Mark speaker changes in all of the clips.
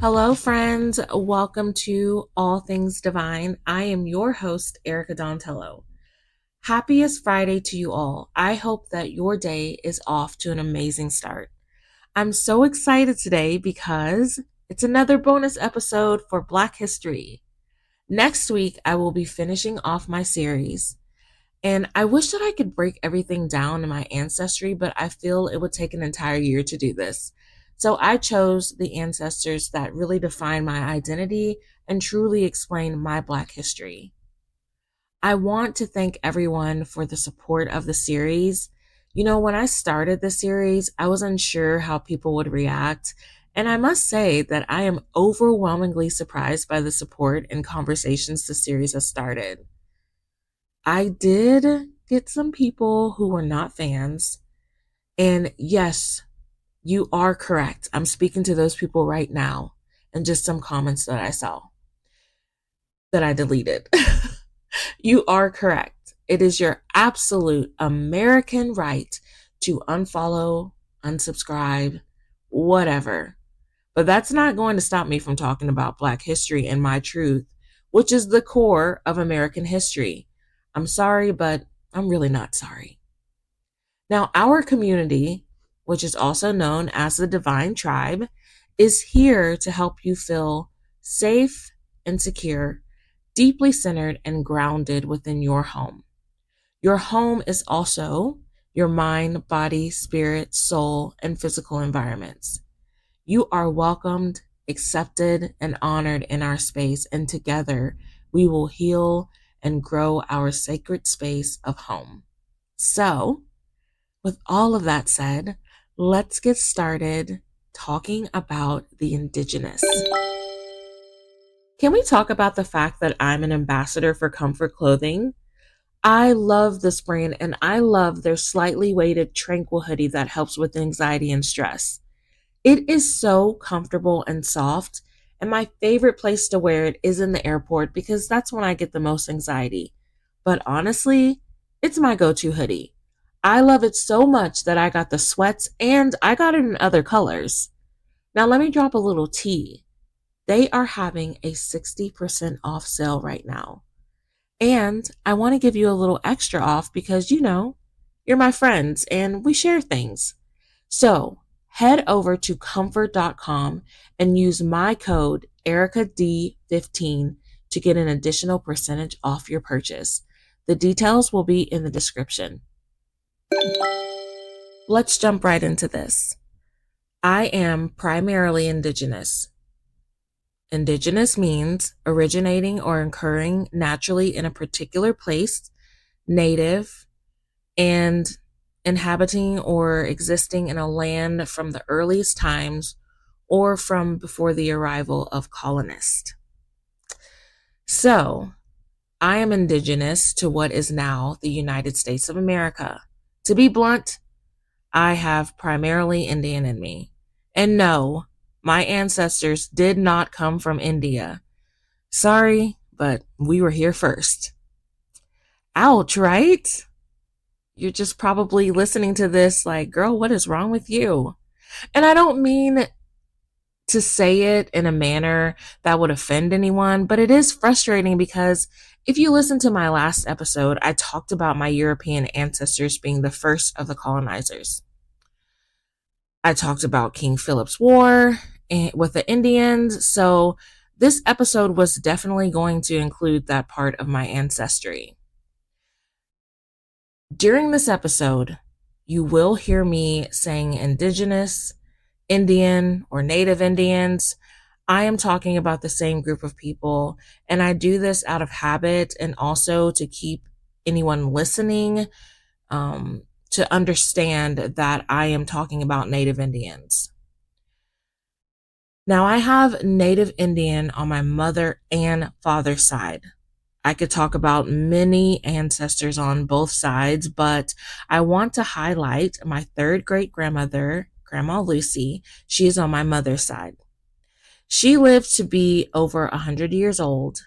Speaker 1: Hello, friends. Welcome to All Things Divine. I am your host, Erica Dontello. Happiest Friday to you all. I hope that your day is off to an amazing start. I'm so excited today because it's another bonus episode for Black History. Next week, I will be finishing off my series. And I wish that I could break everything down in my ancestry, but I feel it would take an entire year to do this. So I chose the ancestors that really define my identity and truly explain my Black history. I want to thank everyone for the support of the series. When I started the series, I was unsure how people would react. And I must say that I am overwhelmingly surprised by the support and conversations the series has started. I did get some people who were not fans. And yes, you are correct. I'm speaking to those people right now and just some comments that I saw that I deleted. You are correct. It is your absolute American right to unfollow, unsubscribe, whatever. But that's not going to stop me from talking about Black history and my truth, which is the core of American history. I'm sorry, but I'm really not sorry. Now, our community, which is also known as the Divine Tribe, is here to help you feel safe and secure, deeply centered and grounded within your home. Your home is also your mind, body, spirit, soul, and physical environments. You are welcomed, accepted, and honored in our space, and together we will heal and grow our sacred space of home. So, with all of that said, let's get started talking about the Indigenous. Can we talk about the fact that I'm an ambassador for comfort clothing? I love this brand and I love their slightly weighted tranquil hoodie that helps with anxiety and stress. It is so comfortable and soft, and my favorite place to wear it is in the airport because that's when I get the most anxiety. But honestly, it's my go-to hoodie. I love it so much that I got the sweats and I got it in other colors. Now let me drop a little tea. They are having a 60% off sale right now. And I want to give you a little extra off because, you're my friends and we share things. So head over to comfort.com and use my code EricaD15 to get an additional percentage off your purchase. The details will be in the description. Let's jump right into this. I am primarily Indigenous. Indigenous means originating or occurring naturally in a particular place, native, and inhabiting or existing in a land from the earliest times or from before the arrival of colonists. So, I am Indigenous to what is now the United States of America. To be blunt, I have primarily Indian in me. And no, my ancestors did not come from India. Sorry, but we were here first. Ouch, right? You're just probably listening to this like, girl, what is wrong with you? And I don't mean to say it in a manner that would offend anyone, but it is frustrating because if you listen to my last episode, I talked about my European ancestors being the first of the colonizers. I talked about King Philip's War with the Indians, so this episode was definitely going to include that part of my ancestry. During this episode, you will hear me saying Indigenous, Indian, or Native Indians. I am talking about the same group of people, and I do this out of habit and also to keep anyone listening to understand that I am talking about Native Indians. Now, I have Native Indian on my mother and father's side. I could talk about many ancestors on both sides, but I want to highlight my third great grandmother, Grandma Lucy. She is on my mother's side. She lived to be over 100 years old.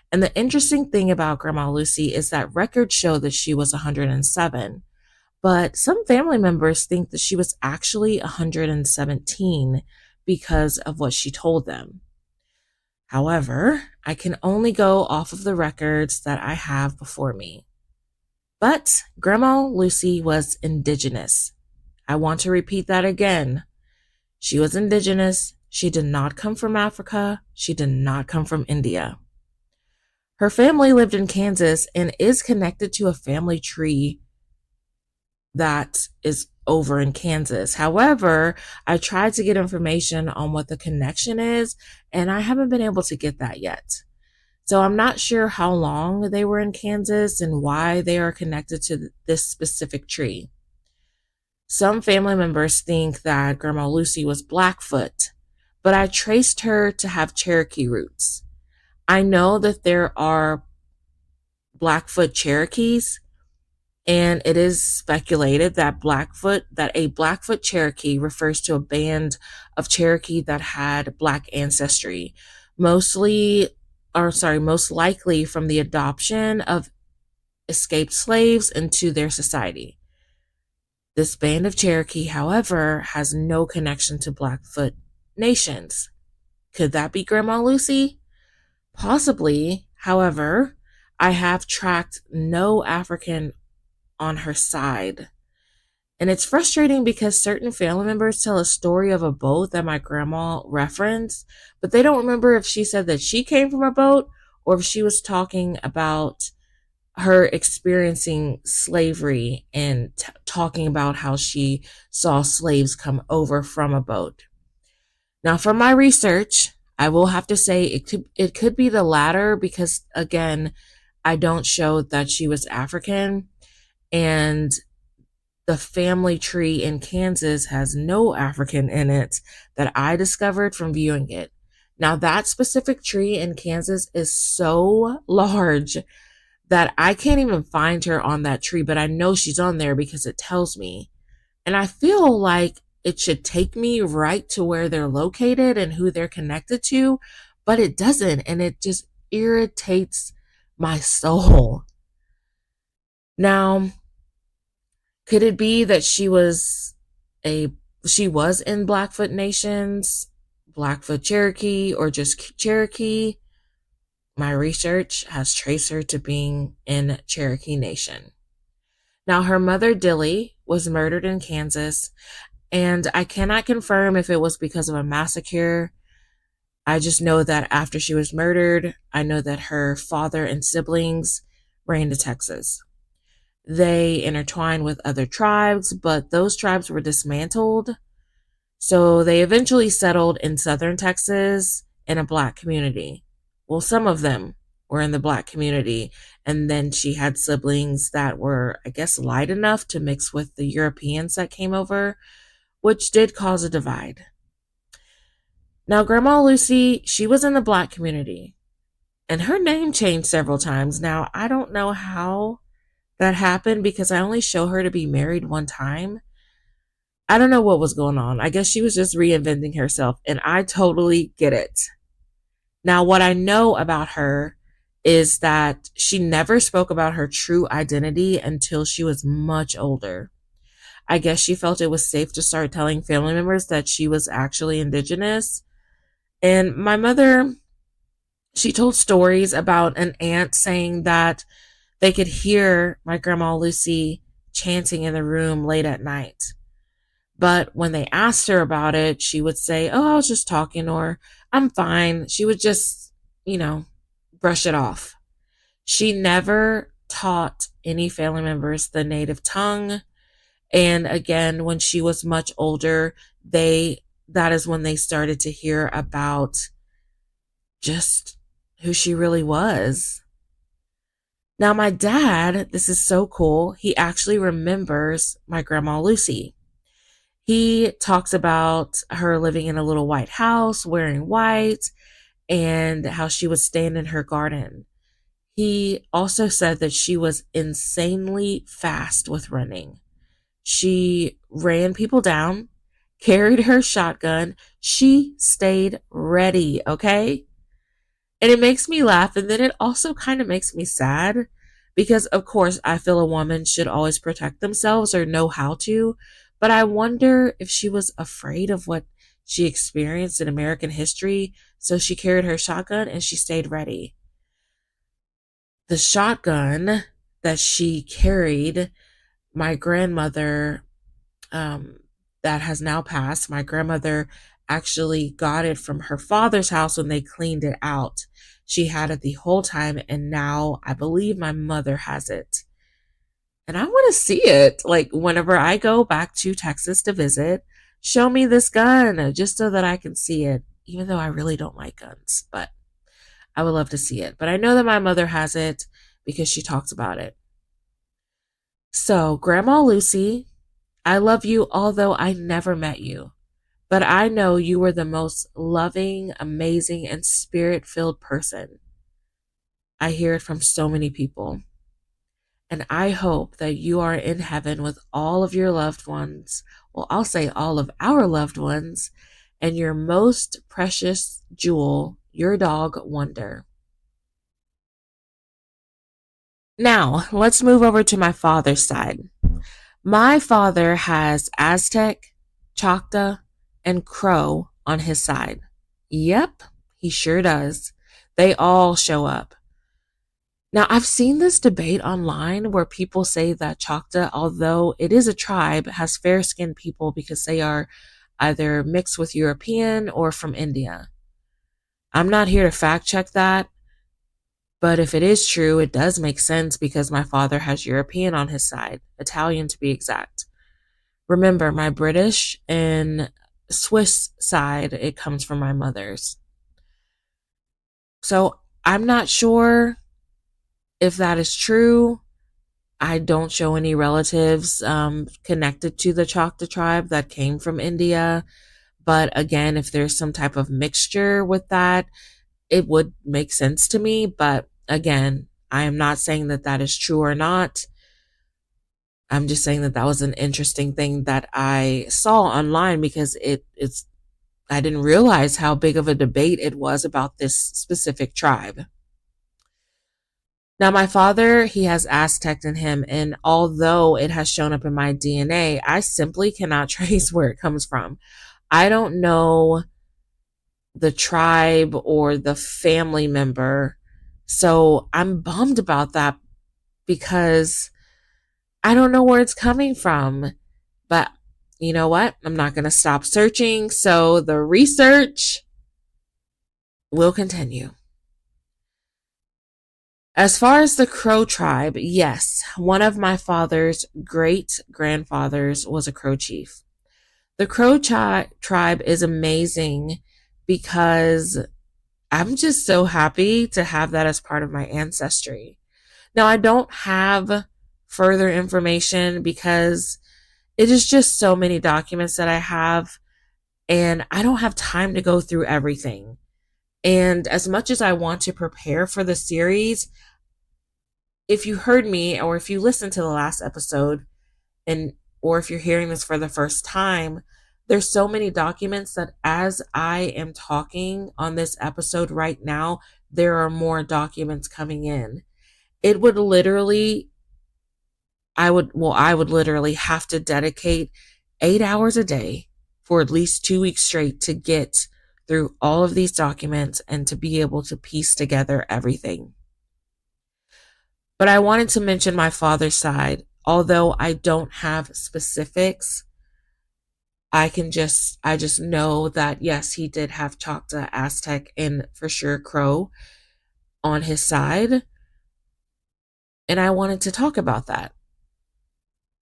Speaker 1: And the interesting thing about Grandma Lucy is that records show that she was 107. But some family members think that she was actually 117 because of what she told them. However, I can only go off of the records that I have before me. But Grandma Lucy was indigenous. I want to repeat that again. She was indigenous. She did not come from Africa. She did not come from India. Her family lived in Kansas and is connected to a family tree that is over in Kansas. However, I tried to get information on what the connection is, and I haven't been able to get that yet. So I'm not sure how long they were in Kansas and why they are connected to this specific tree. Some family members think that Grandma Lucy was Blackfoot, but I traced her to have Cherokee roots. I know that there are Blackfoot Cherokees, and it is speculated that a Blackfoot Cherokee refers to a band of Cherokee that had Black ancestry, most likely from the adoption of escaped slaves into their society. This band of Cherokee, however, has no connection to Blackfoot nations. Could that be Grandma Lucy? Possibly. However, I have tracked no African on her side. And it's frustrating because certain family members tell a story of a boat that my grandma referenced, but they don't remember if she said that she came from a boat or if she was talking about her experiencing slavery and talking about how she saw slaves come over from a boat. Now, from my research, I will have to say it could be the latter because again, I don't show that she was African, and the family tree in Kansas has no African in it that I discovered from viewing it. Now, that specific tree in Kansas is so large that I can't even find her on that tree, but I know she's on there because it tells me. And I feel like it should take me right to where they're located and who they're connected to, but it doesn't. And it just irritates my soul. Now, could it be that she was in Blackfoot nations, Blackfoot Cherokee, or just Cherokee? My research has traced her to being in Cherokee Nation. Now, her mother, Dilly, was murdered in Kansas, and I cannot confirm if it was because of a massacre. I just know that after she was murdered, I know that her father and siblings ran to Texas. They intertwined with other tribes, but those tribes were dismantled. So they eventually settled in southern Texas in a Black community. Well, some of them were in the Black community. And then she had siblings that were, I guess, light enough to mix with the Europeans that came over, which did cause a divide. Now, Grandma Lucy, she was in the Black community, and her name changed several times. Now, I don't know how that happened because I only show her to be married one time. I don't know what was going on. I guess she was just reinventing herself, and I totally get it. Now, what I know about her is that she never spoke about her true identity until she was much older. I guess she felt it was safe to start telling family members that she was actually indigenous. And my mother, she told stories about an aunt saying that they could hear my grandma Lucy chanting in the room late at night. But when they asked her about it, she would say, "Oh, I was just talking," or "I'm fine." She would just, brush it off. She never taught any family members the native tongue. And again, when she was much older, that is when they started to hear about just who she really was. Now, my dad, this is so cool. He actually remembers my grandma Lucy. He talks about her living in a little white house, wearing white, and how she would stand in her garden. He also said that she was insanely fast with running. She ran people down, carried her shotgun. She stayed ready, okay? And it makes me laugh. And then it also kind of makes me sad because, of course, I feel a woman should always protect themselves or know how to. But I wonder if she was afraid of what she experienced in American history, so she carried her shotgun and she stayed ready. The shotgun that she carried, my grandmother, um, that has now passed, my grandmother actually got it from her father's house when they cleaned it out. She had it the whole time, and now I believe my mother has it. And I want to see it. Like, whenever I go back to Texas to visit, show me this gun just so that I can see it, even though I really don't like guns, but I would love to see it. But I know that my mother has it because she talks about it. So, Grandma Lucy, I love you, although I never met you. But I know you were the most loving, amazing, and spirit filled person. I hear it from so many people. And I hope that you are in heaven with all of your loved ones. Well, I'll say all of our loved ones, and your most precious jewel, your dog, Wonder. Now, let's move over to my father's side. My father has Aztec, Choctaw, and Crow on his side. Yep, he sure does. They all show up. Now, I've seen this debate online where people say that Choctaw, although it is a tribe, has fair skinned people because they are either mixed with European or from India. I'm not here to fact check that, but if it is true, it does make sense because my father has European on his side, Italian to be exact. Remember, my British and Swiss side, it comes from my mother's. So I'm not sure if that is true. I don't show any relatives connected to the Choctaw tribe that came from India. But again, if there's some type of mixture with that, it would make sense to me. But again, I am not saying that that is true or not. I'm just saying that that was an interesting thing that I saw online because I didn't realize how big of a debate it was about this specific tribe. Now, my father, he has Aztec in him, and although it has shown up in my DNA, I simply cannot trace where it comes from. I don't know the tribe or the family member, so I'm bummed about that because I don't know where it's coming from. But you know what? I'm not going to stop searching, so the research will continue. As far as the Crow tribe, yes, one of my father's great grandfathers was a Crow chief. The Crow tribe is amazing because I'm just so happy to have that as part of my ancestry. Now, I don't have further information because it is just so many documents that I have, and I don't have time to go through everything. And as much as I want to prepare for the series, if you heard me or if you listened to the last episode, and or if you're hearing this for the first time, there's so many documents that as I am talking on this episode right now, there are more documents coming in. It would literally I would literally have to dedicate 8 hours a day for at least 2 weeks straight to get through all of these documents and to be able to piece together everything. But I wanted to mention my father's side. Although I don't have specifics, I just know that yes, he did have Choctaw, Aztec, and for sure Crow on his side. And I wanted to talk about that.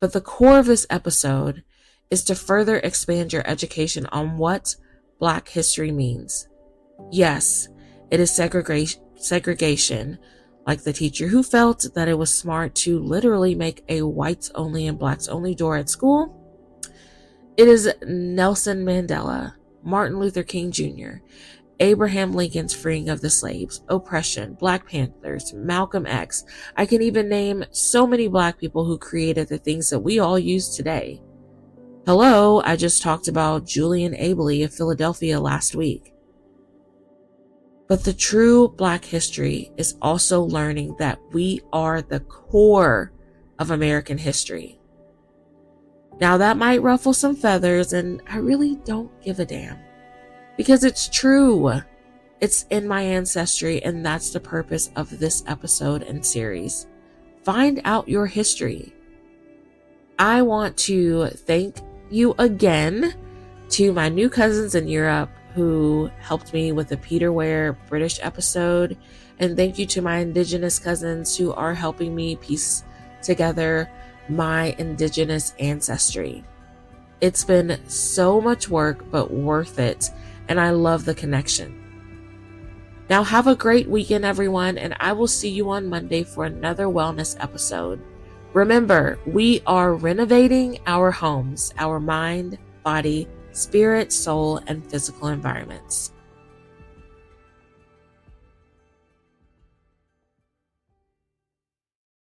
Speaker 1: But the core of this episode is to further expand your education on what Black history means. Yes, it is segregation, like the teacher who felt that it was smart to literally make a whites only and blacks only door at school. It is Nelson Mandela, Martin Luther King Jr., Abraham Lincoln's freeing of the slaves, oppression, Black Panthers, Malcolm X. I can even name so many Black people who created the things that we all use today. Hello, I just talked about Julian Abley of Philadelphia last week. But the true Black history is also learning that we are the core of American history. Now that might ruffle some feathers, and I really don't give a damn. because it's true. It's in my ancestry, and that's the purpose of this episode and series. Find out your history. I want to thank you again to my new cousins in Europe who helped me with the Peterware British episode. And thank you to my Indigenous cousins who are helping me piece together my Indigenous ancestry. It's been so much work, but worth it. And I love the connection. Now have a great weekend, everyone, and I will see you on Monday for another wellness episode. Remember, we are renovating our homes, our mind, body, spirit, soul, and physical environments.